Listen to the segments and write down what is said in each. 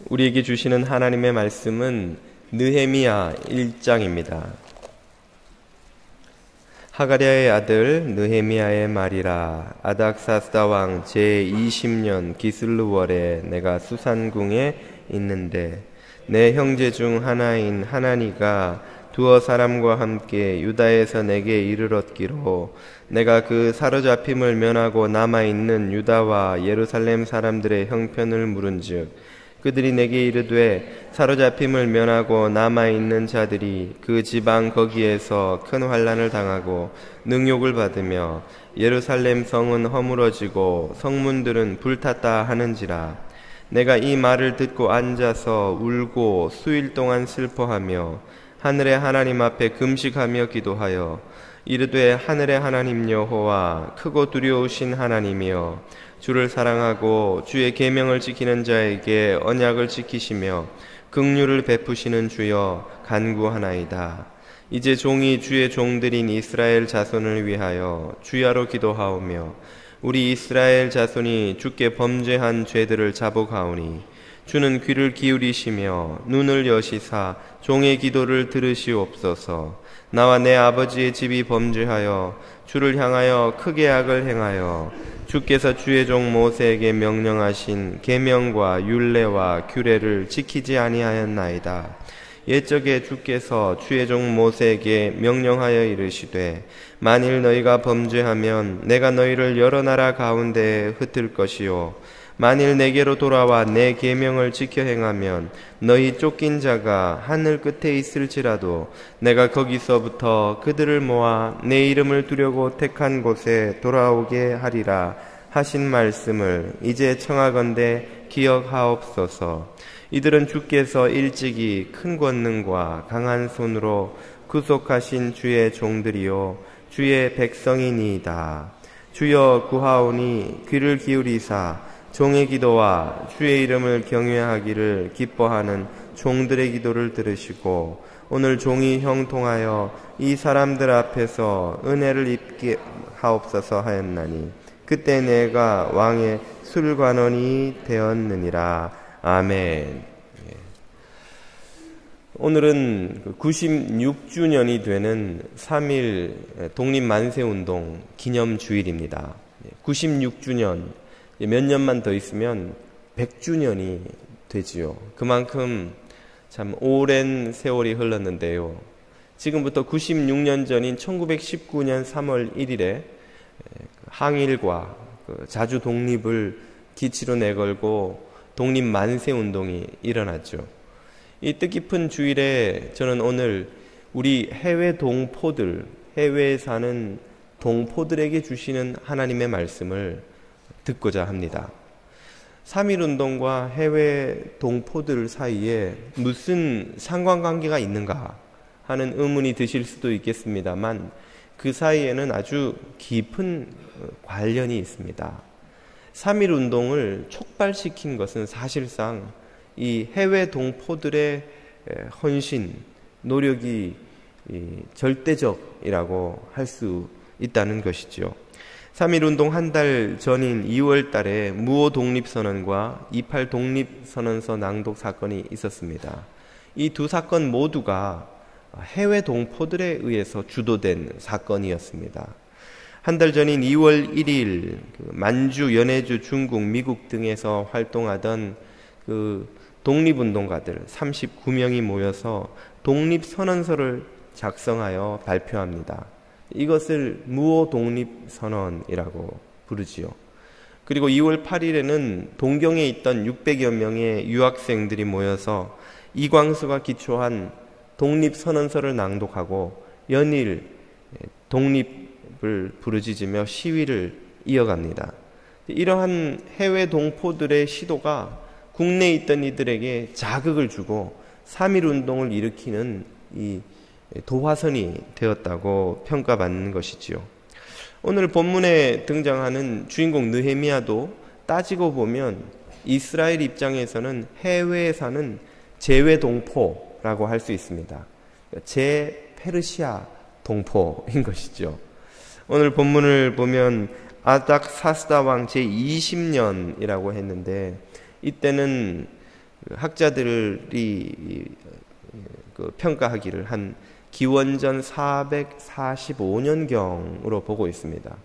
우리에게 주시는 하나님의 말씀은 느헤미야 1장입니다. 하가랴의 아들 느헤미야의 말이라. 아닥사스다 왕 제20년 기슬루월에 내가 수산궁에 있는데 내 형제 중 하나인 하나니가 두어 사람과 함께 유다에서 내게 이르렀기로 내가 그 사로잡힘을 면하고 남아있는 유다와 예루살렘 사람들의 형편을 물은즉 그들이 내게 이르되 사로잡힘을 면하고 남아있는 자들이 그 지방 거기에서 큰 환난을 당하고 능욕을 받으며 예루살렘 성은 허물어지고 성문들은 불탔다 하는지라. 내가 이 말을 듣고 앉아서 울고 수일 동안 슬퍼하며 하늘의 하나님 앞에 금식하며 기도하여 이르되 하늘의 하나님 여호와 크고 두려우신 하나님이여 주를 사랑하고 주의 계명을 지키는 자에게 언약을 지키시며 긍휼을 베푸시는 주여 간구하나이다. 이제 종이 주의 종들인 이스라엘 자손을 위하여 주야로 기도하오며 우리 이스라엘 자손이 주께 범죄한 죄들을 자복하오니 주는 귀를 기울이시며 눈을 여시사 종의 기도를 들으시옵소서. 나와 내 아버지의 집이 범죄하여 주를 향하여 크게 악을 행하여 주께서 주의 종 모세에게 명령하신 계명과 율례와 규례를 지키지 아니하였나이다. 옛적에 주께서 주의 종 모세에게 명령하여 이르시되 만일 너희가 범죄하면 내가 너희를 여러 나라 가운데에 흩을 것이요 만일 내게로 돌아와 내 계명을 지켜 행하면 너희 쫓긴 자가 하늘 끝에 있을지라도 내가 거기서부터 그들을 모아 내 이름을 두려고 택한 곳에 돌아오게 하리라 하신 말씀을 이제 청하건대 기억하옵소서. 이들은 주께서 일찍이 큰 권능과 강한 손으로 구속하신 주의 종들이요 주의 백성이니이다. 주여 구하오니 귀를 기울이사 종의 기도와 주의 이름을 경외하기를 기뻐하는 종들의 기도를 들으시고 오늘 종이 형통하여 이 사람들 앞에서 은혜를 입게 하옵소서 하였나니 그때 내가 왕의 술관원이 되었느니라. 아멘. 오늘은 96주년이 되는 3.1 독립만세운동 기념주일입니다. 96주년 몇 년만 더 있으면 100주년이 되지요. 그만큼 참 오랜 세월이 흘렀는데요. 지금부터 96년 전인 1919년 3월 1일에 항일과 자주 독립을 기치로 내걸고 독립만세운동이 일어났죠. 이 뜻깊은 주일에 저는 오늘 우리 해외 동포들, 해외에 사는 동포들에게 주시는 하나님의 말씀을 듣고자 합니다. 3.1운동과 해외 동포들 사이에 무슨 상관관계가 있는가 하는 의문이 드실 수도 있겠습니다만 그 사이에는 아주 깊은 관련이 있습니다. 3.1운동을 촉발시킨 것은 사실상 이 해외 동포들의 헌신, 노력이 절대적이라고 할 수 있다는 것이죠. 3.1운동 한 달 전인 2월 달에 무오 독립선언과 28 독립선언서 낭독 사건이 있었습니다. 이 두 사건 모두가 해외 동포들에 의해서 주도된 사건이었습니다. 한 달 전인 2월 1일 만주, 연해주, 중국, 미국 등에서 활동하던 그 독립운동가들 39명이 모여서 독립선언서를 작성하여 발표합니다. 이것을 무오 독립선언이라고 부르지요. 그리고 2월 8일에는 동경에 있던 600여 명의 유학생들이 모여서 이광수가 기초한 독립선언서를 낭독하고 연일 독립을 부르짖으며 시위를 이어갑니다. 이러한 해외 동포들의 시도가 국내에 있던 이들에게 자극을 주고 3.1운동을 일으키는 이 도화선이 되었다고 평가받는 것이지요. 오늘 본문에 등장하는 주인공 느헤미야도 따지고 보면 이스라엘 입장에서는 해외에 사는 재외 동포라고 할 수 있습니다. 제페르시아 동포인 것이죠. 오늘 본문을 보면 아닥사스다 왕 제20년이라고 했는데 이때는 학자들이 평가하기를 한 기원전 445년경으로 보고 있습니다.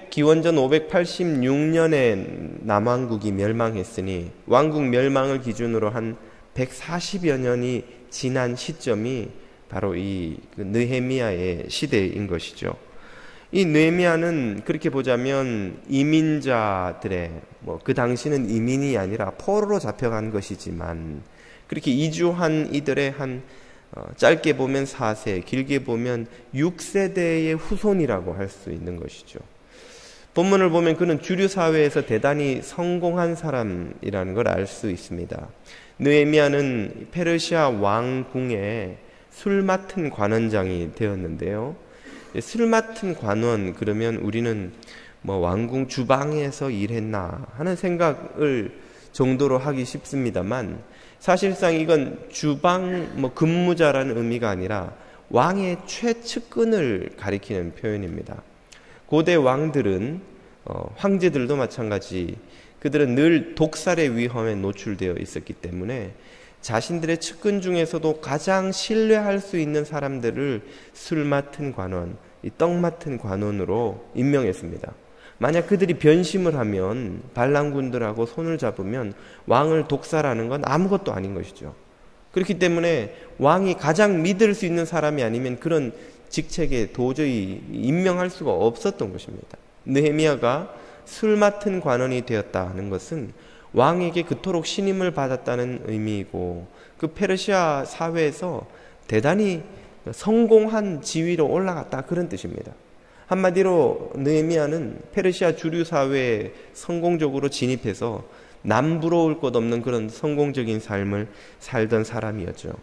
기원전 586년에 남왕국이 멸망했으니 왕국 멸망을 기준으로 한 140여 년이 지난 시점이 바로 이 느헤미야의 시대인 것이죠. 이 느헤미야는 그렇게 보자면 이민자들의 그 당시는 이민이 아니라 포로로 잡혀간 것이지만 그렇게 이주한 이들의 한 짧게 보면 4세, 길게 보면 6세대의 후손이라고 할 수 있는 것이죠. 본문을 보면 그는 주류 사회에서 대단히 성공한 사람이라는 걸 알 수 있습니다. 느헤미야는 페르시아 왕궁의 술 맡은 관원장이 되었는데요. 술 맡은 관원 그러면 우리는 왕궁 주방에서 일했나 하는 생각을 정도로 하기 쉽습니다만 사실상 이건 주방 근무자라는 의미가 아니라 왕의 최측근을 가리키는 표현입니다. 고대 왕들은 황제들도 마찬가지 그들은 늘 독살의 위험에 노출되어 있었기 때문에 자신들의 측근 중에서도 가장 신뢰할 수 있는 사람들을 술 맡은 관원, 떡 맡은 관원으로 임명했습니다. 만약 그들이 변심을 하면 반란군들하고 손을 잡으면 왕을 독살하는 건 아무것도 아닌 것이죠. 그렇기 때문에 왕이 가장 믿을 수 있는 사람이 아니면 그런 직책에 도저히 임명할 수가 없었던 것입니다. 느헤미야가 술 맡은 관원이 되었다는 것은 왕에게 그토록 신임을 받았다는 의미이고 그 페르시아 사회에서 대단히 성공한 지위로 올라갔다 그런 뜻입니다. 한마디로 느헤미야는 페르시아 주류 사회에 성공적으로 진입해서 남부러울 것 없는 그런 성공적인 삶을 살던 사람이었죠.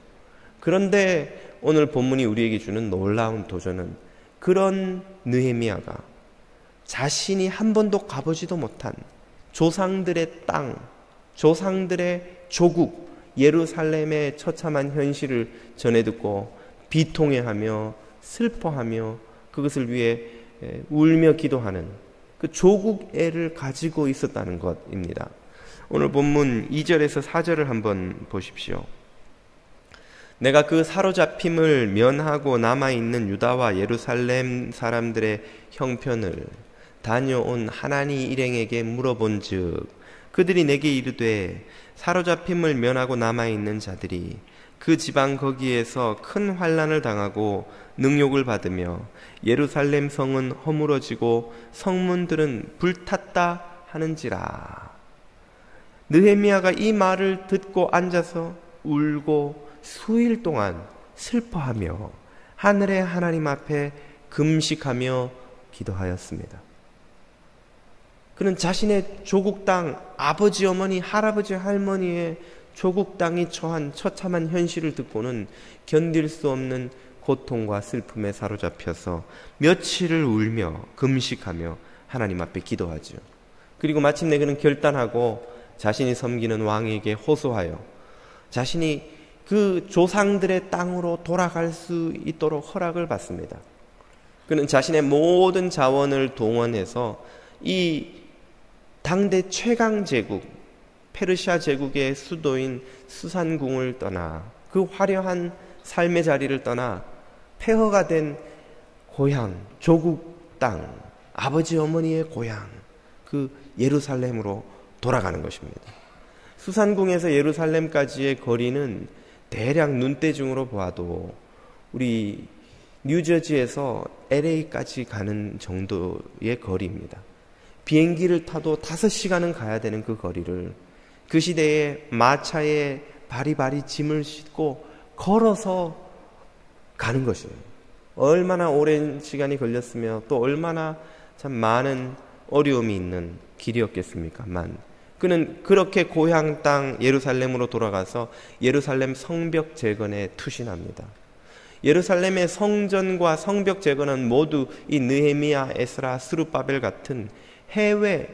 그런데 오늘 본문이 우리에게 주는 놀라운 도전은 그런 느헤미야가 자신이 한 번도 가보지도 못한 조상들의 땅, 조상들의 조국 예루살렘의 처참한 현실을 전해 듣고 비통해하며 슬퍼하며 그것을 위해 울며 기도하는 그 조국애를 가지고 있었다는 것입니다. 오늘 본문 2절에서 4절을 한번 보십시오. 내가 그 사로잡힘을 면하고 남아있는 유다와 예루살렘 사람들의 형편을 다녀온 하나니 일행에게 물어본즉 그들이 내게 이르되 사로잡힘을 면하고 남아있는 자들이 그 지방 거기에서 큰 환난을 당하고 능욕을 받으며 예루살렘 성은 허물어지고 성문들은 불탔다 하는지라. 느헤미야가 이 말을 듣고 앉아서 울고 수일 동안 슬퍼하며 하늘의 하나님 앞에 금식하며 기도하였습니다. 그는 자신의 조국 땅, 아버지, 어머니, 할아버지, 할머니의 조국 땅이 처한 처참한 현실을 듣고는 견딜 수 없는 고통과 슬픔에 사로잡혀서 며칠을 울며 금식하며 하나님 앞에 기도하죠. 그리고 마침내 그는 결단하고 자신이 섬기는 왕에게 호소하여 자신이 그 조상들의 땅으로 돌아갈 수 있도록 허락을 받습니다. 그는 자신의 모든 자원을 동원해서 이 당대 최강 제국 페르시아 제국의 수도인 수산궁을 떠나 그 화려한 삶의 자리를 떠나 폐허가 된 고향, 조국 땅, 아버지 어머니의 고향 그 예루살렘으로 돌아가는 것입니다. 수산궁에서 예루살렘까지의 거리는 대략 눈대중으로 보아도 우리 뉴저지에서 LA까지 가는 정도의 거리입니다. 비행기를 타도 5시간은 가야 되는 그 거리를 그 시대에 마차에 바리바리 짐을 싣고 걸어서 가는 것이에요. 얼마나 오랜 시간이 걸렸으며 또 얼마나 참 많은 어려움이 있는 길이었겠습니까만 그는 그렇게 고향 땅 예루살렘으로 돌아가서 예루살렘 성벽 재건에 투신합니다. 예루살렘의 성전과 성벽 재건은 모두 이 느헤미야, 에스라, 스룹바벨 같은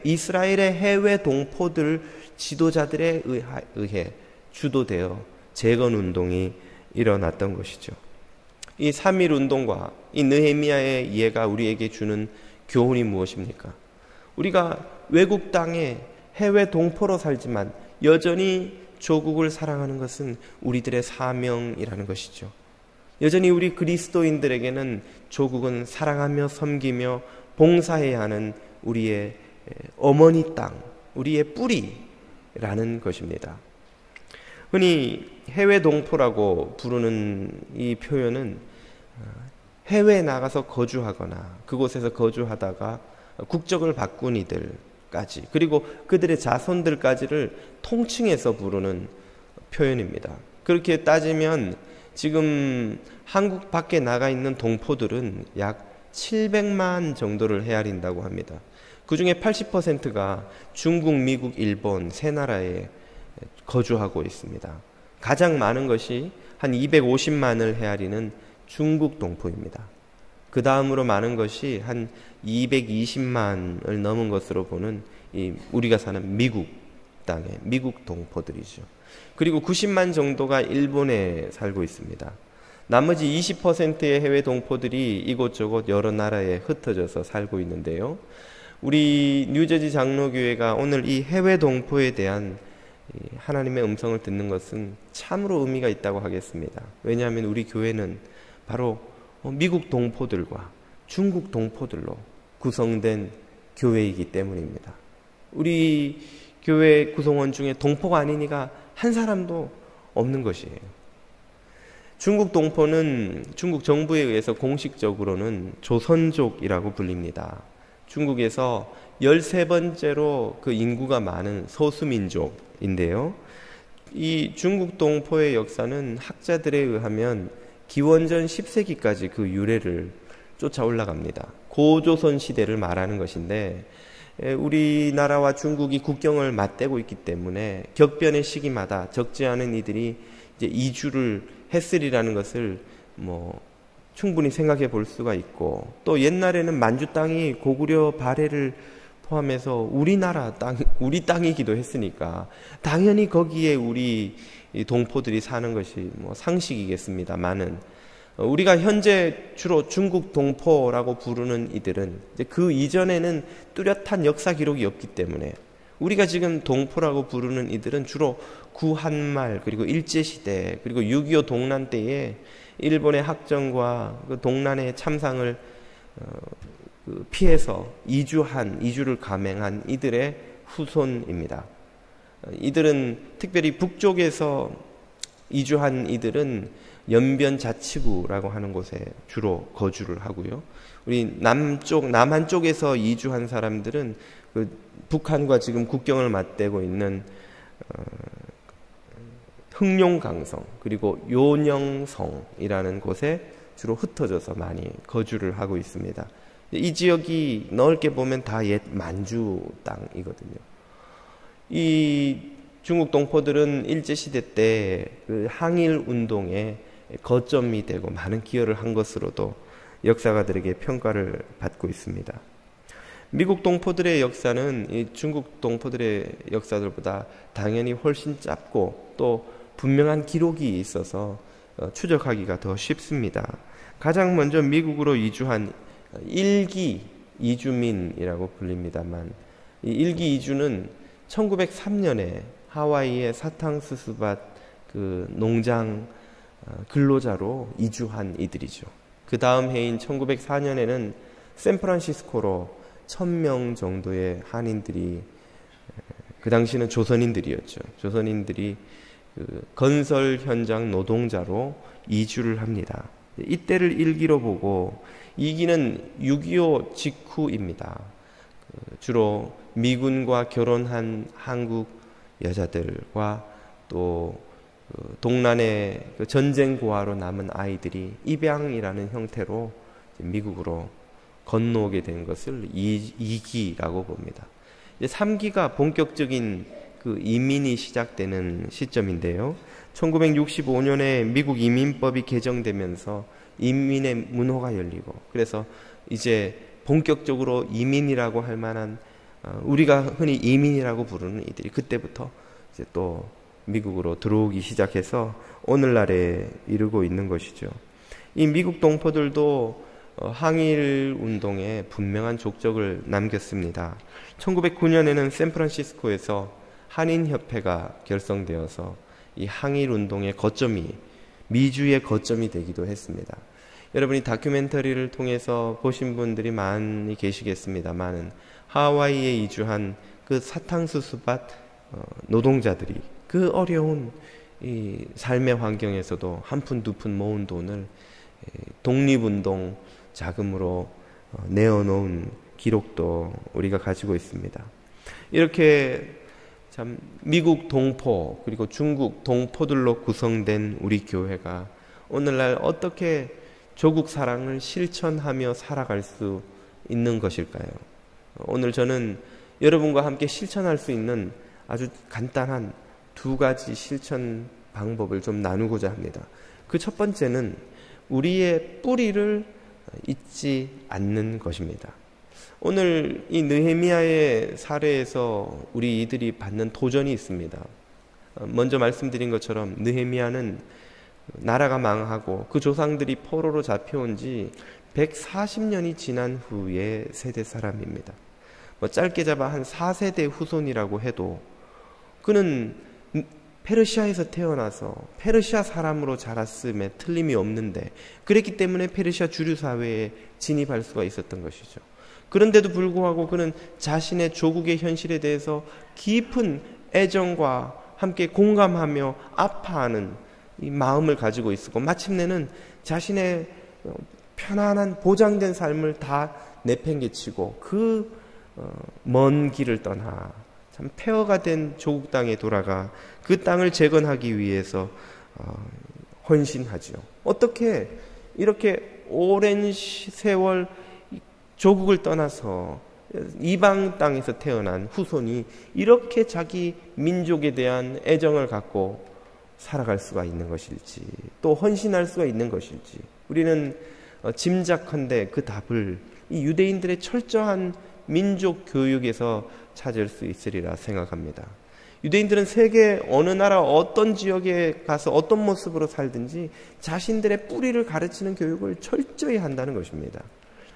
이스라엘의 해외 동포들 지도자들에 의해 주도되어 재건 운동이 일어났던 것이죠. 이 3.1 운동과 이 느헤미야의 예가 우리에게 주는 교훈이 무엇입니까? 우리가 외국 땅에 해외 동포로 살지만 여전히 조국을 사랑하는 것은 우리들의 사명이라는 것이죠. 여전히 우리 그리스도인들에게는 조국은 사랑하며 섬기며 봉사해야 하는 우리의 어머니 땅, 우리의 뿌리라는 것입니다. 흔히 해외 동포라고 부르는 이 표현은 해외에 나가서 거주하거나 그곳에서 거주하다가 국적을 바꾼 이들까지, 그리고 그들의 자손들까지를 통칭해서 부르는 표현입니다. 그렇게 따지면 지금 한국 밖에 나가 있는 동포들은 약 700만 정도를 헤아린다고 합니다. 그 중에 80%가 중국, 미국, 일본 세 나라에 거주하고 있습니다. 가장 많은 것이 한 250만을 헤아리는 중국 동포입니다. 그 다음으로 많은 것이 한 220만을 넘은 것으로 보는 우리가 사는 미국 땅의 미국 동포들이죠. 그리고 90만 정도가 일본에 살고 있습니다. 나머지 20%의 해외 동포들이 이곳저곳 여러 나라에 흩어져서 살고 있는데요. 우리 뉴저지 장로교회가 오늘 이 해외 동포에 대한 하나님의 음성을 듣는 것은 참으로 의미가 있다고 하겠습니다. 왜냐하면 우리 교회는 바로 미국 동포들과 중국 동포들로 구성된 교회이기 때문입니다. 우리 교회 구성원 중에 동포가 아닌 이가 한 사람도 없는 것이에요. 중국 동포는 중국 정부에 의해서 공식적으로는 조선족이라고 불립니다. 중국에서 13번째로 그 인구가 많은 소수민족인데요. 이 중국 동포의 역사는 학자들에 의하면 기원전 10세기까지 그 유래를 쫓아 올라갑니다. 고조선 시대를 말하는 것인데, 우리나라와 중국이 국경을 맞대고 있기 때문에 격변의 시기마다 적지 않은 이들이 이제 이주를 했으리라는 것을 충분히 생각해 볼 수가 있고, 또 옛날에는 만주 땅이 고구려 발해를 포함해서 우리나라 땅, 우리 땅이기도 했으니까 당연히 거기에 우리 동포들이 사는 것이 상식이겠습니다만은, 우리가 현재 주로 중국 동포라고 부르는 이들은 이제 그 이전에는 뚜렷한 역사 기록이 없기 때문에 우리가 지금 동포라고 부르는 이들은 주로 구한말, 그리고 일제시대, 그리고 6.25 동란 때에 일본의 학정과 그 동란의 참상을 피해서 이주를 감행한 이들의 후손입니다. 이들은 특별히 북쪽에서 이주한 이들은 연변자치구라고 하는 곳에 주로 거주를 하고요. 우리 남한 쪽에서 이주한 사람들은 그 북한과 지금 국경을 맞대고 있는 흑룡강성, 그리고 요녕성이라는 곳에 주로 흩어져서 많이 거주를 하고 있습니다. 이 지역이 넓게 보면 다 옛 만주 땅이거든요. 이 중국 동포들은 일제시대 때 그 항일 운동에 거점이 되고 많은 기여를 한 것으로도 역사가들에게 평가를 받고 있습니다. 미국 동포들의 역사는 이 중국 동포들의 역사들보다 당연히 훨씬 짧고 또 분명한 기록이 있어서 추적하기가 더 쉽습니다. 가장 먼저 미국으로 이주한 일기 이주민이라고 불립니다만, 이 일기 이주는 1903년에 하와이의 사탕수수밭 그 농장 근로자로 이주한 이들이죠. 그 다음 해인 1904년에는 샌프란시스코로 1000명 정도의 한인들이, 그 당시는 조선인들이었죠. 조선인들이 그 건설 현장 노동자로 이주를 합니다. 이때를 일기로 보고, 이기는 6.25 직후입니다. 주로 미군과 결혼한 한국 여자들과 또 동란의 전쟁 고아로 남은 아이들이 입양이라는 형태로 미국으로 건너오게 된 것을 2기라고 봅니다. 3기가 본격적인 그 이민이 시작되는 시점인데요. 1965년에 미국 이민법이 개정되면서 이민의 문호가 열리고, 그래서 이제 본격적으로 이민이라고 할 만한, 우리가 흔히 이민이라고 부르는 이들이 그때부터 이제 또 미국으로 들어오기 시작해서 오늘날에 이르고 있는 것이죠. 이 미국 동포들도 항일 운동에 분명한 족적을 남겼습니다. 1909년에는 샌프란시스코에서 한인협회가 결성되어서 이 항일운동의 거점이, 미주의 거점이 되기도 했습니다. 여러분이 다큐멘터리를 통해서 보신 분들이 많이 계시겠습니다만, 하와이에 이주한 그 사탕수수밭 노동자들이 그 어려운 이 삶의 환경에서도 한 푼 두 푼 모은 돈을 독립운동 자금으로 내어놓은 기록도 우리가 가지고 있습니다. 이렇게 참 미국 동포 그리고 중국 동포들로 구성된 우리 교회가 오늘날 어떻게 조국 사랑을 실천하며 살아갈 수 있는 것일까요? 오늘 저는 여러분과 함께 실천할 수 있는 아주 간단한 두 가지 실천 방법을 좀 나누고자 합니다. 그 첫 번째는 우리의 뿌리를 잊지 않는 것입니다. 오늘 이 느헤미야의 사례에서 우리 이들이 받는 도전이 있습니다. 먼저 말씀드린 것처럼 느헤미야는 나라가 망하고 그 조상들이 포로로 잡혀온 지 140년이 지난 후의 세대 사람입니다. 짧게 잡아 한 4세대 후손이라고 해도 그는 페르시아에서 태어나서 페르시아 사람으로 자랐음에 틀림이 없는데, 그랬기 때문에 페르시아 주류 사회에 진입할 수가 있었던 것이죠. 그런데도 불구하고 그는 자신의 조국의 현실에 대해서 깊은 애정과 함께 공감하며 아파하는 이 마음을 가지고 있었고, 마침내는 자신의 편안한 보장된 삶을 다 내팽개치고 그 먼 길을 떠나 참 폐허가 된 조국 땅에 돌아가 그 땅을 재건하기 위해서 헌신하죠. 어떻게 이렇게 오랜 세월 조국을 떠나서 이방 땅에서 태어난 후손이 이렇게 자기 민족에 대한 애정을 갖고 살아갈 수가 있는 것일지, 또 헌신할 수가 있는 것일지, 우리는 짐작컨대 그 답을 이 유대인들의 철저한 민족 교육에서 찾을 수 있으리라 생각합니다. 유대인들은 세계 어느 나라 어떤 지역에 가서 어떤 모습으로 살든지 자신들의 뿌리를 가르치는 교육을 철저히 한다는 것입니다.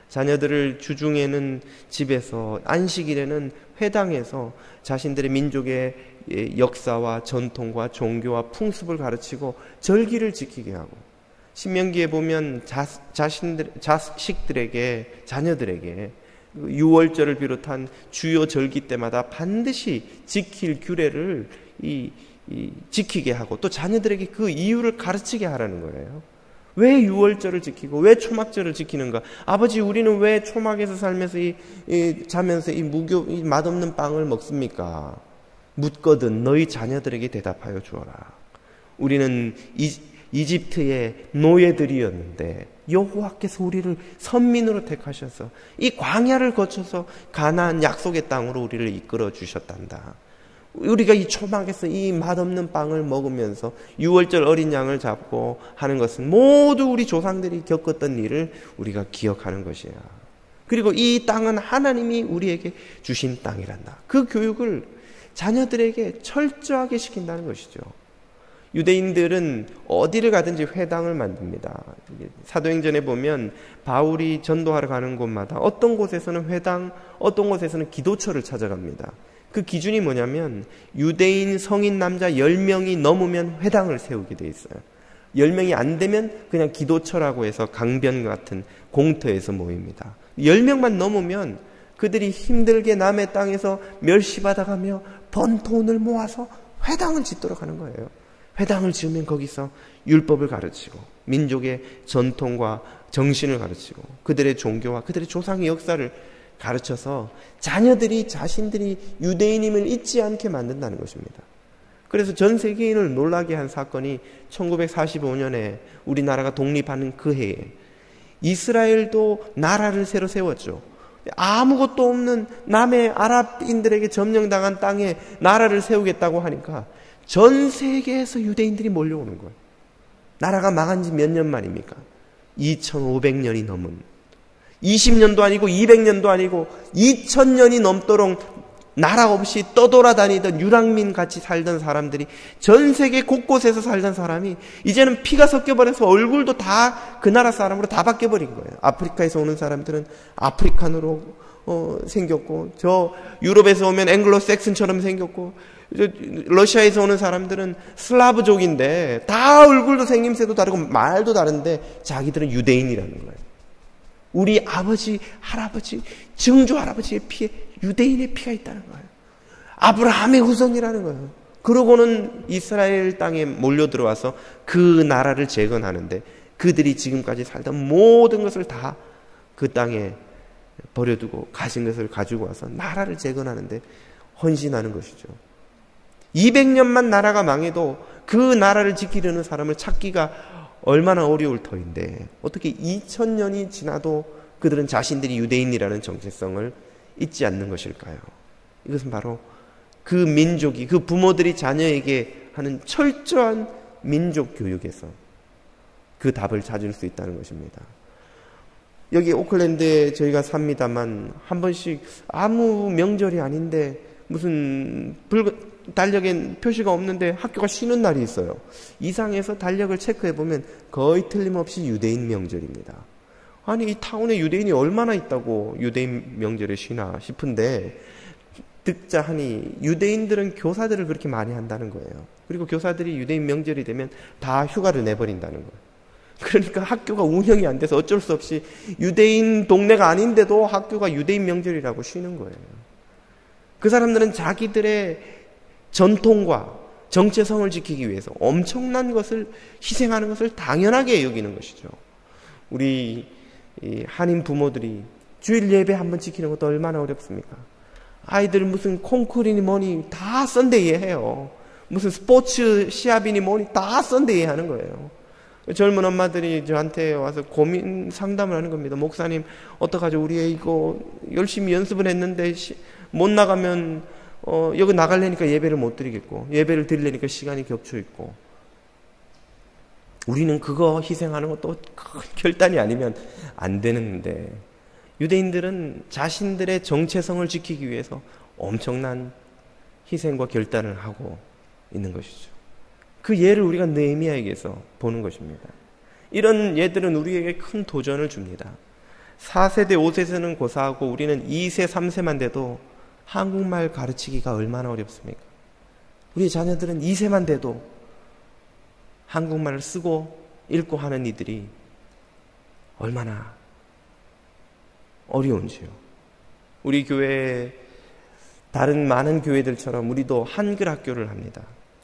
자녀들을 주중에는 집에서, 안식일에는 회당에서 자신들의 민족의 역사와 전통과 종교와 풍습을 가르치고 절기를 지키게 하고, 신명기에 보면 자식들에게, 자녀들에게 유월절을 비롯한 주요 절기 때마다 반드시 지킬 규례를 지키게 하고, 또 자녀들에게 그 이유를 가르치게 하라는 거예요. 왜 유월절을 지키고 왜 초막절을 지키는가? 아버지, 우리는 왜 초막에서 살면서 자면서 이 맛없는 빵을 먹습니까? 묻거든 너희 자녀들에게 대답하여 주어라. 우리는 이집트의 노예들이었는데 여호와께서 우리를 선민으로 택하셔서 이 광야를 거쳐서 가나안 약속의 땅으로 우리를 이끌어 주셨단다. 우리가 이 초막에서 이 맛없는 빵을 먹으면서 유월절 어린 양을 잡고 하는 것은 모두 우리 조상들이 겪었던 일을 우리가 기억하는 것이야. 그리고 이 땅은 하나님이 우리에게 주신 땅이란다. 그 교육을 자녀들에게 철저하게 시킨다는 것이죠. 유대인들은 어디를 가든지 회당을 만듭니다. 사도행전에 보면 바울이 전도하러 가는 곳마다 어떤 곳에서는 회당, 어떤 곳에서는 기도처를 찾아갑니다. 그 기준이 뭐냐면 유대인 성인 남자 10명이 넘으면 회당을 세우게 돼 있어요. 10명이 안 되면 그냥 기도처라고 해서 강변 같은 공터에서 모입니다. 10명만 넘으면 그들이 힘들게 남의 땅에서 멸시받아가며 번 돈을 모아서 회당을 짓도록 하는 거예요. 회당을 지으면 거기서 율법을 가르치고 민족의 전통과 정신을 가르치고 그들의 종교와 그들의 조상의 역사를 가르쳐서 자녀들이 자신들이 유대인임을 잊지 않게 만든다는 것입니다. 그래서 전 세계인을 놀라게 한 사건이 1945년에 우리나라가 독립하는 그 해에 이스라엘도 나라를 새로 세웠죠. 아무것도 없는 남의 아랍인들에게 점령당한 땅에 나라를 세우겠다고 하니까 전 세계에서 유대인들이 몰려오는 거예요. 나라가 망한 지 몇 년 만입니까? 2500년이 넘은, 20년도 아니고 200년도 아니고 2000년이 넘도록 나라 없이 떠돌아다니던 유랑민 같이 살던 사람들이, 전 세계 곳곳에서 살던 사람이 이제는 피가 섞여버려서 얼굴도 다 그 나라 사람으로 다 바뀌어버린 거예요. 아프리카에서 오는 사람들은 아프리칸으로, 생겼고, 저 유럽에서 오면 앵글로색슨처럼 생겼고, 러시아에서 오는 사람들은 슬라브족인데 다 얼굴도 생김새도 다르고 말도 다른데 자기들은 유대인이라는 거예요. 우리 아버지, 할아버지, 증조 할아버지의 피에 유대인의 피가 있다는 거예요. 아브라함의 후손이라는 거예요. 그러고는 이스라엘 땅에 몰려 들어와서 그 나라를 재건하는데, 그들이 지금까지 살던 모든 것을 다 그 땅에 버려두고 가진 것을 가지고 와서 나라를 재건하는데 헌신하는 것이죠. 200년만 나라가 망해도 그 나라를 지키려는 사람을 찾기가 얼마나 어려울 터인데, 어떻게 2000년이 지나도 그들은 자신들이 유대인이라는 정체성을 잊지 않는 것일까요? 이것은 바로 그 민족이, 그 부모들이 자녀에게 하는 철저한 민족 교육에서 그 답을 찾을 수 있다는 것입니다. 여기 오클랜드에 저희가 삽니다만, 한 번씩 아무 명절이 아닌데 무슨 달력엔 표시가 없는데 학교가 쉬는 날이 있어요. 이상해서 달력을 체크해보면 거의 틀림없이 유대인 명절입니다. 아니, 이 타운에 유대인이 얼마나 있다고 유대인 명절에 쉬나 싶은데, 듣자 하니 유대인들은 교사들을 그렇게 많이 한다는 거예요. 그리고 교사들이 유대인 명절이 되면 다 휴가를 내버린다는 거예요. 그러니까 학교가 운영이 안 돼서 어쩔 수 없이 유대인 동네가 아닌데도 학교가 유대인 명절이라고 쉬는 거예요. 그 사람들은 자기들의 전통과 정체성을 지키기 위해서 엄청난 것을 희생하는 것을 당연하게 여기는 것이죠. 우리 한인 부모들이 주일 예배 한번 지키는 것도 얼마나 어렵습니까? 아이들 무슨 콩쿠르니 뭐니 다 썬데이에 해요. 무슨 스포츠 시합이니 뭐니 다 썬데이에 하는 거예요. 젊은 엄마들이 저한테 와서 고민 상담을 하는 겁니다. 목사님, 어떡하죠? 우리 애 이거 열심히 연습을 했는데 못 나가면 여기 나가려니까 예배를 못 드리겠고, 예배를 드리려니까 시간이 겹쳐 있고, 우리는 그거 희생하는 것도 큰 결단이 아니면 안 되는데, 유대인들은 자신들의 정체성을 지키기 위해서 엄청난 희생과 결단을 하고 있는 것이죠. 그 예를 우리가 느헤미야에게서 보는 것입니다. 이런 예들은 우리에게 큰 도전을 줍니다. 4세대, 5세는 고사하고 우리는 2세, 3세만 돼도 한국말 가르치기가 얼마나 어렵습니까? 우리 자녀들은 2세만 돼도 한국말을 쓰고 읽고 하는 이들이 얼마나 어려운지요. 우리 교회, 다른 많은 교회들처럼 우리도 한글 학교를 합니다.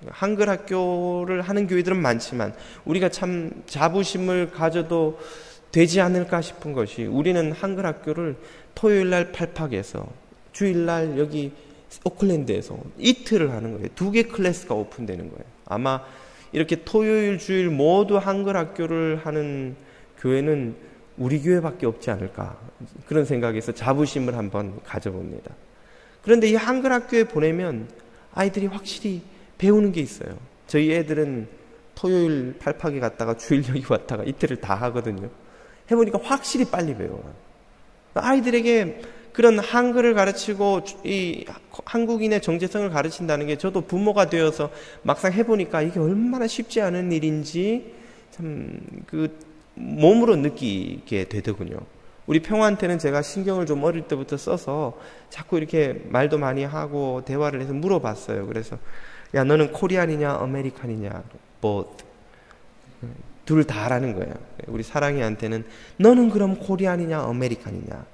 한글 학교를 하는 교회들은 많지만 우리가 참 자부심을 가져도 되지 않을까 싶은 것이, 우리는 한글 학교를 토요일날 팔팍에서 주일날 여기 오클랜드에서 이틀을 하는 거예요. 2개 클래스가 오픈되는 거예요. 아마 이렇게 토요일, 주일 모두 한글 학교를 하는 교회는 우리 교회밖에 없지 않을까, 그런 생각에서 자부심을 한번 가져봅니다. 그런데 이 한글 학교에 보내면 아이들이 확실히 배우는 게 있어요. 저희 애들은 토요일 팔팍에 갔다가 주일 여기 왔다가 이틀을 다 하거든요. 해보니까 확실히 빨리 배워요. 아이들에게 그런 한글을 가르치고 이 한국인의 정체성을 가르친다는 게, 저도 부모가 되어서 막상 해보니까 이게 얼마나 쉽지 않은 일인지 참 그 몸으로 느끼게 되더군요. 우리 평화한테는 제가 신경을 좀 어릴 때부터 써서 자꾸 이렇게 말도 많이 하고 대화를 해서 물어봤어요. 그래서 야, 너는 코리안이냐 아메리칸이냐, both, 둘 다라는 거예요. 우리 사랑이한테는 너는 그럼 코리안이냐 아메리칸이냐,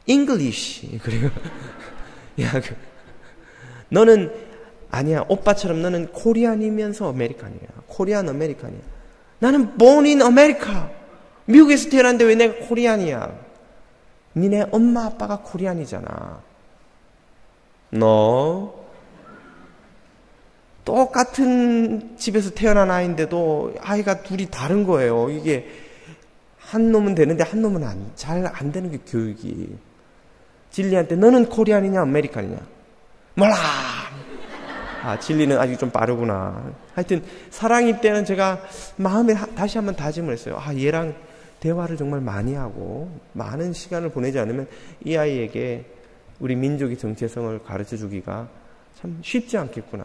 English. 그리고 야, 너는 아니야, 오빠처럼 너는 코리안이면서 아메리칸이야, 코리안 아메리칸이야. 나는 born in America, 미국에서 태어났는데 왜 내가 코리안이야? 니네 엄마 아빠가 코리안이잖아. 너 똑같은 집에서 태어난 아이인데도 아이가 둘이 다른 거예요. 이게 한 놈은 되는데 한 놈은 잘 안 되는 게 교육이. 진리한테 너는 코리안이냐 아메리칸이냐? 몰라. 아, 진리는 아직 좀 빠르구나. 하여튼 사랑일 때는 제가 마음에 다시 한번 다짐을 했어요. 아, 얘랑 대화를 정말 많이 하고 많은 시간을 보내지 않으면 이 아이에게 우리 민족의 정체성을 가르쳐주기가 참 쉽지 않겠구나.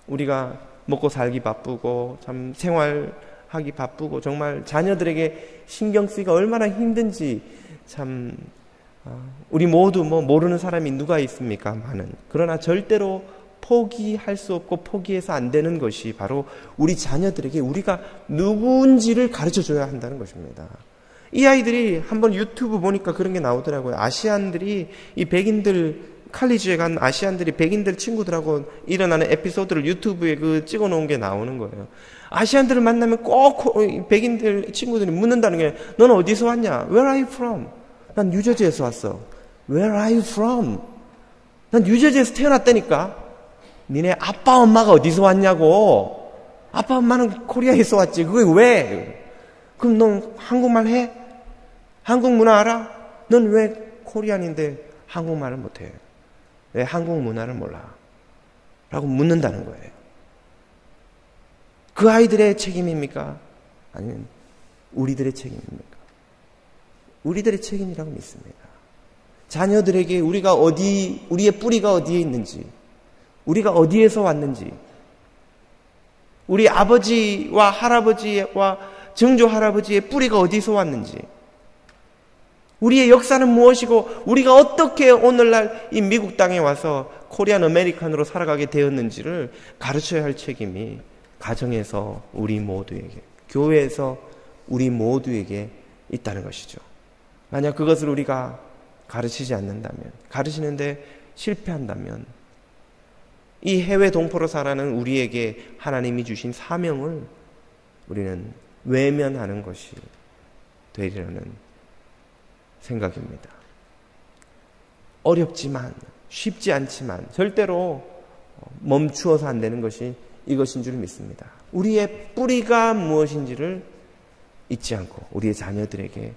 우리가 먹고 살기 바쁘고 참 생활하기 바쁘고 정말 자녀들에게 신경 쓰기가 얼마나 힘든지 참 우리 모두 모르는 사람이 누가 있습니까? 많은. 그러나 절대로 포기할 수 없고 포기해서 안 되는 것이 바로 우리 자녀들에게 우리가 누구인지를 가르쳐줘야 한다는 것입니다. 이 아이들이 한번 유튜브 보니까 그런 게 나오더라고요. 아시안들이 이 백인들 칼리지에 간 아시안들이 백인들 친구들하고 일어나는 에피소드를 유튜브에 찍어놓은 게 나오는 거예요. 아시안들을 만나면 꼭 백인들 친구들이 묻는다는 게 너는 어디서 왔냐? Where are you from? 난 뉴저지에서 왔어. Where are you from? 난 뉴저지에서 태어났다니까. 니네 아빠 엄마가 어디서 왔냐고. 아빠 엄마는 코리아에서 왔지. 그게 왜? 그럼 넌 한국말 해? 한국 문화 알아? 넌 왜 코리안인데 한국말을 못해? 왜 한국 문화를 몰라? 라고 묻는다는 거예요. 그 아이들의 책임입니까? 아니면 우리들의 책임입니까? 우리들의 책임이라고 믿습니다. 자녀들에게 우리의 뿌리가 어디에 있는지, 우리가 어디에서 왔는지, 우리 아버지와 할아버지와 증조 할아버지의 뿌리가 어디서 왔는지, 우리의 역사는 무엇이고 우리가 어떻게 오늘날 이 미국 땅에 와서 코리안 아메리칸으로 살아가게 되었는지를 가르쳐야 할 책임이 가정에서 우리 모두에게, 교회에서 우리 모두에게 있다는 것이죠. 만약 그것을 우리가 가르치지 않는다면, 가르치는데 실패한다면 이 해외 동포로 살아가는 우리에게 하나님이 주신 사명을 우리는 외면하는 것이 되리라는 생각입니다. 어렵지만, 쉽지 않지만 절대로 멈추어서 안 되는 것이 이것인 줄 믿습니다. 우리의 뿌리가 무엇인지를 잊지 않고 우리의 자녀들에게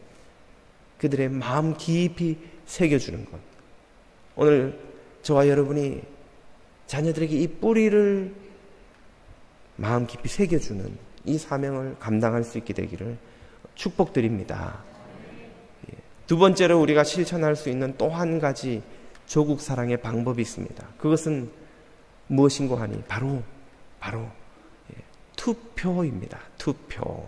그들의 마음 깊이 새겨주는 것. 오늘 저와 여러분이 자녀들에게 이 뿌리를 마음 깊이 새겨주는 이 사명을 감당할 수 있게 되기를 축복드립니다. 두 번째로 우리가 실천할 수 있는 또 한 가지 조국 사랑의 방법이 있습니다. 그것은 무엇인고 하니 바로 투표입니다. 투표.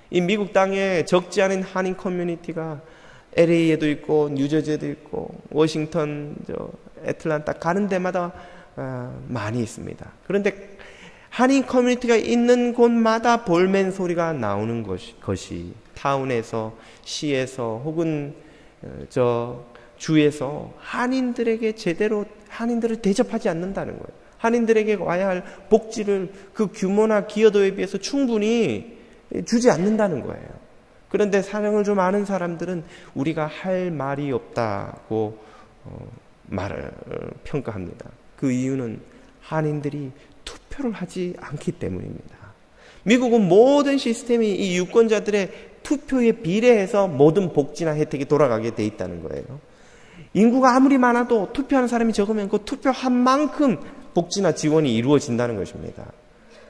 이 미국 땅에 적지 않은 한인 커뮤니티가 LA에도 있고 뉴저지에도 있고 워싱턴, 애틀란타 가는 데마다 많이 있습니다. 그런데 한인 커뮤니티가 있는 곳마다 볼멘 소리가 나오는 것이 타운에서, 시에서 혹은 주에서 한인들에게 제대로 한인들을 대접하지 않는다는 거예요. 한인들에게 와야 할 복지를 그 규모나 기여도에 비해서 충분히 주지 않는다는 거예요. 그런데 사정을 좀 아는 사람들은 우리가 할 말이 없다고 말을 평가합니다. 그 이유는 한인들이 투표를 하지 않기 때문입니다. 미국은 모든 시스템이 이 유권자들의 투표에 비례해서 모든 복지나 혜택이 돌아가게 돼 있다는 거예요. 인구가 아무리 많아도 투표하는 사람이 적으면 그 투표한 만큼 복지나 지원이 이루어진다는 것입니다.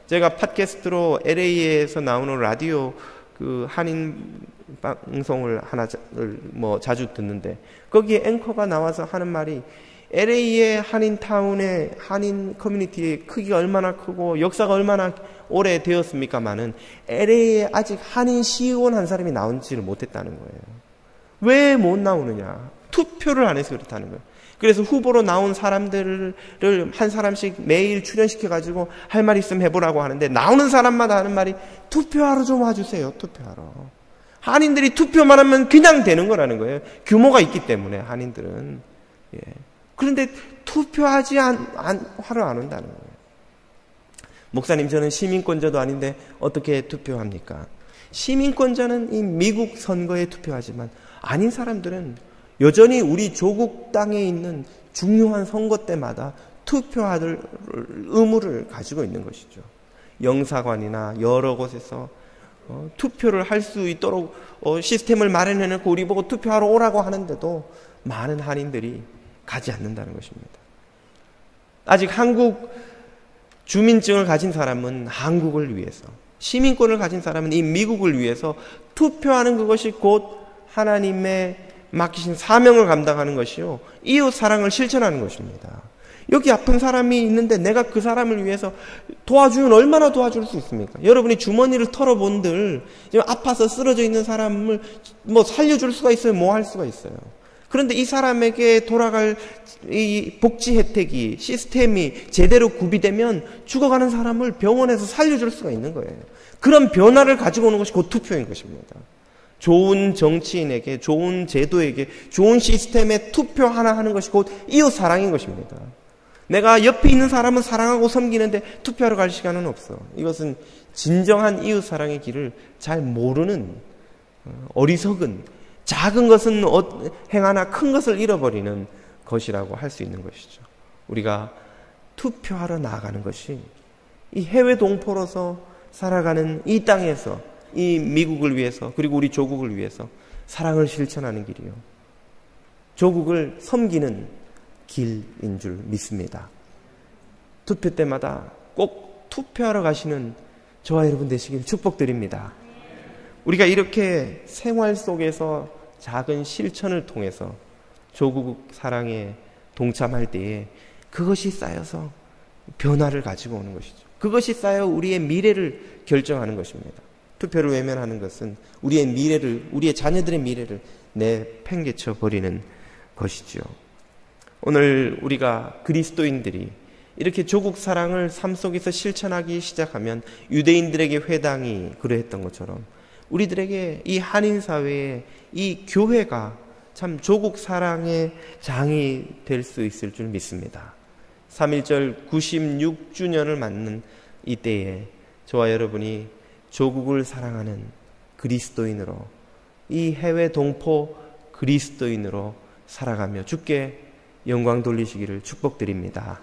제가 팟캐스트로 LA에서 나오는 라디오 그 한인 방송을 하나를 자주 듣는데 거기에 앵커가 나와서 하는 말이 LA의 한인 타운의 한인 커뮤니티의 크기가 얼마나 크고 역사가 얼마나 오래되었습니까마는 LA에 아직 한인 시의원 한 사람이 나오지를 못했다는 거예요. 왜 못 나오느냐? 투표를 안 해서 그렇다는 거예요. 그래서 후보로 나온 사람들을 한 사람씩 매일 출연시켜가지고 할 말 있으면 해보라고 하는데 나오는 사람마다 하는 말이 투표하러 좀 와주세요. 투표하러. 한인들이 투표만 하면 그냥 되는 거라는 거예요. 규모가 있기 때문에 한인들은. 예. 그런데 투표하지 하러 안 온다는 거예요. 목사님, 저는 시민권자도 아닌데 어떻게 투표합니까? 시민권자는 이 미국 선거에 투표하지만 아닌 사람들은 여전히 우리 조국 땅에 있는 중요한 선거 때마다 투표할 의무를 가지고 있는 것이죠. 영사관이나 여러 곳에서 투표를 할 수 있도록 시스템을 마련해놓고 우리 보고 투표하러 오라고 하는데도 많은 한인들이 가지 않는다는 것입니다. 아직 한국 주민증을 가진 사람은 한국을 위해서, 시민권을 가진 사람은 이 미국을 위해서 투표하는 그것이 곧 하나님의 맡기신 사명을 감당하는 것이요, 이웃 사랑을 실천하는 것입니다. 여기 아픈 사람이 있는데 내가 그 사람을 위해서 도와주면 얼마나 도와줄 수 있습니까? 여러분이 주머니를 털어본들 지금 아파서 쓰러져 있는 사람을 뭐 살려줄 수가 있어요? 뭐 할 수가 있어요? 그런데 이 사람에게 돌아갈 이 복지 혜택이 시스템이 제대로 구비되면 죽어가는 사람을 병원에서 살려줄 수가 있는 거예요. 그런 변화를 가지고 오는 것이 곧 투표인 것입니다. 좋은 정치인에게, 좋은 제도에게, 좋은 시스템에 투표 하나 하는 것이 곧 이웃 사랑인 것입니다. 내가 옆에 있는 사람은 사랑하고 섬기는데 투표하러 갈 시간은 없어. 이것은 진정한 이웃 사랑의 길을 잘 모르는 어리석은, 작은 것은 행하나 큰 것을 잃어버리는 것이라고 할 수 있는 것이죠. 우리가 투표하러 나아가는 것이 이 해외 동포로서 살아가는 이 땅에서 이 미국을 위해서, 그리고 우리 조국을 위해서 사랑을 실천하는 길이요, 조국을 섬기는 길인 줄 믿습니다. 투표 때마다 꼭 투표하러 가시는 저와 여러분 되시길 축복드립니다. 우리가 이렇게 생활 속에서 작은 실천을 통해서 조국 사랑에 동참할 때에 그것이 쌓여서 변화를 가지고 오는 것이죠. 그것이 쌓여 우리의 미래를 결정하는 것입니다. 투표를 외면하는 것은 우리의 미래를, 우리의 자녀들의 미래를 내팽개쳐 버리는 것이죠. 오늘 우리가 그리스도인들이 이렇게 조국 사랑을 삶 속에서 실천하기 시작하면 유대인들에게 회당이 그러했던 것처럼 우리들에게 이 한인사회에 이 교회가 참 조국 사랑의 장이 될 수 있을 줄 믿습니다. 3.1절 96주년을 맞는 이때에 저와 여러분이 조국을 사랑하는 그리스도인으로, 이 해외 동포 그리스도인으로 살아가며 주께 영광 돌리시기를 축복드립니다.